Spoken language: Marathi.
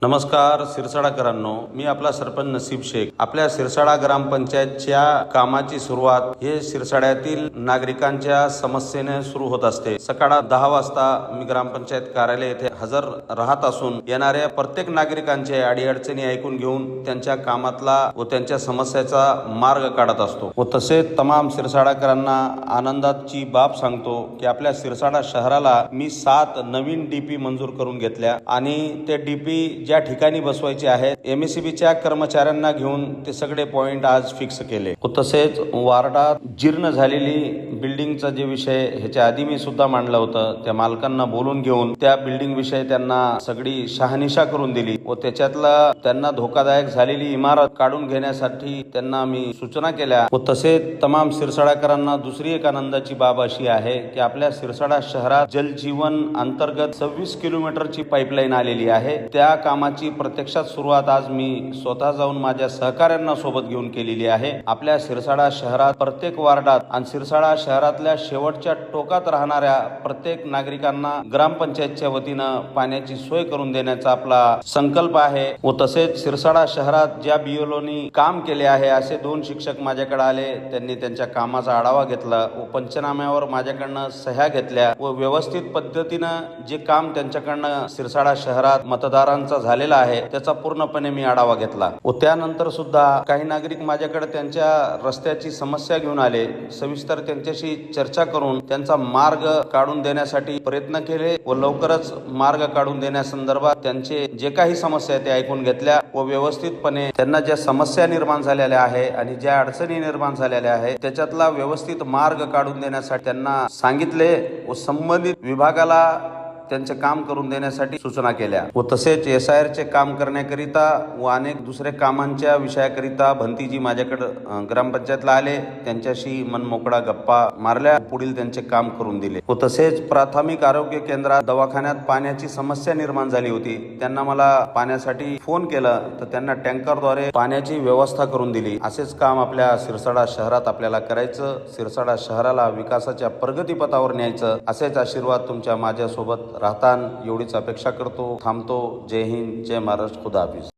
नमस्कार सिरसाडाकरांनो, मी आपला सरपंच नसीब शेख. आपल्या सिरसाडा ग्रामपंचायतच्या कामाची सुरुवात हे सिरसाड्यातील नागरिकांच्या समस्येने सुरू होत असते. सकाळ 10 वाजता मी ग्रामपंचायत कार्यालय येथे हजर राहत असून येणाऱ्या प्रत्येक नागरिकांचे अडीअडचणी ऐकून घेऊन त्यांच्या कामातला व त्यांच्या समस्याचा मार्ग काढत असतो व तसेच तमाम सिरसाडाकरांना आनंदाची बाब सांगतो की आपल्या सिरसाडा शहराला मी 7 नवीन डीपी मंजूर करून घेतल्या आणि ते डीपी ज्या ठिकाणी बसवायचे आहेत एमएससीबीच्या कर्मचाऱ्यांना घेऊन ते सगळे पॉइंट आज फिक्स केले. तसेच वार्डात जीर्ण झालेली बिल्डिंगचा जे विषय ह्याच्या आधी मी सुद्धा मांडला होता, त्या मालकांना बोलून घेऊन त्या बिल्डिंग विषयी त्यांना सगळी शहानिशा करून दिली व त्याच्यातला त्यांना धोकादायक झालेली इमारत काढून घेण्यासाठी त्यांना मी सूचना केल्या. व तसेच तमाम सिरसाडाकरांना दुसरी एक आनंदाची बाब अशी आहे की आपल्या सिरसाडा शहरात जलजीवन अंतर्गत 26 किलोमीटरची पाईपलाईन आलेली आहे. त्या कामाची प्रत्यक्षात सुरुवात आज मी स्वतः जाऊन माझ्या सहकाऱ्यांना सोबत घेऊन केलेली आहे. आपल्या सिरसाडा शहरात प्रत्येक वार्डात आणि सिरसाडा शहरातल्या शेवटच्या टोकात राहणाऱ्या प्रत्येक नागरिकांना ग्रामपंचायतच्या वतीनं पाण्याची सोय करून देण्याचा आपला संकल्प आहे. व तसेच सिरसाडा शहरात ज्या बीएलओनी काम केले आहे असे 2 शिक्षक माझ्याकडे आले. त्यांनी त्यांच्या कामाचा आढावा घेतला व पंचनाम्यावर माझ्याकडनं सह्या घेतल्या व व्यवस्थित पद्धतीनं जे काम त्यांच्याकडनं सिरसाडा शहरात मतदारांचा झालेला आहे त्याचा पूर्णपणे मी आढावा घेतला. व त्यानंतर सुद्धा काही नागरिक माझ्याकडे त्यांच्या रस्त्याची समस्या घेऊन आले. सविस्तर त्यांच्याशी चर्चा करून त्यांचा मार्ग काढून देण्यासाठी प्रयत्न केले व लवकरच मार्ग काढून देण्यासंदर्भात त्यांचे जे काही समस्या आहेत ते ऐकून घेतल्या व व्यवस्थितपणे त्यांना ज्या समस्या निर्माण झालेल्या आहे आणि ज्या अडचणी निर्माण झालेल्या आहेत त्याच्यातला व्यवस्थित मार्ग काढून देण्यासाठी त्यांना सांगितले व संबंधित विभागाला त्यांचे काम करून देण्यासाठी सूचना केल्या. व तसेच SIR चे काम करण्याकरिता व अनेक दुसऱ्या कामांच्या विषयाकरिता भंतीजी माझ्याकडे ग्रामपंचायतला आले. त्यांच्याशी मनमोकळा गप्पा मारल्या, पुढील त्यांचे काम करून दिले. व तसेच प्राथमिक आरोग्य केंद्रात दवाखान्यात पाण्याची समस्या निर्माण झाली होती. त्यांना मला पाण्यासाठी फोन केला तर त्यांना टँकरद्वारे पाण्याची व्यवस्था करून दिली. असेच काम आपल्या सिरसाडा शहरात आपल्याला करायचं. सिरसाडा शहराला विकासाच्या प्रगतीपथावर न्यायचं. असेच आशीर्वाद तुमच्या माझ्यासोबत राहतान एवढीच अपेक्षा करतो. थांबतो. जय हिंद, जय महाराष्ट्र, खुदा हाफिज.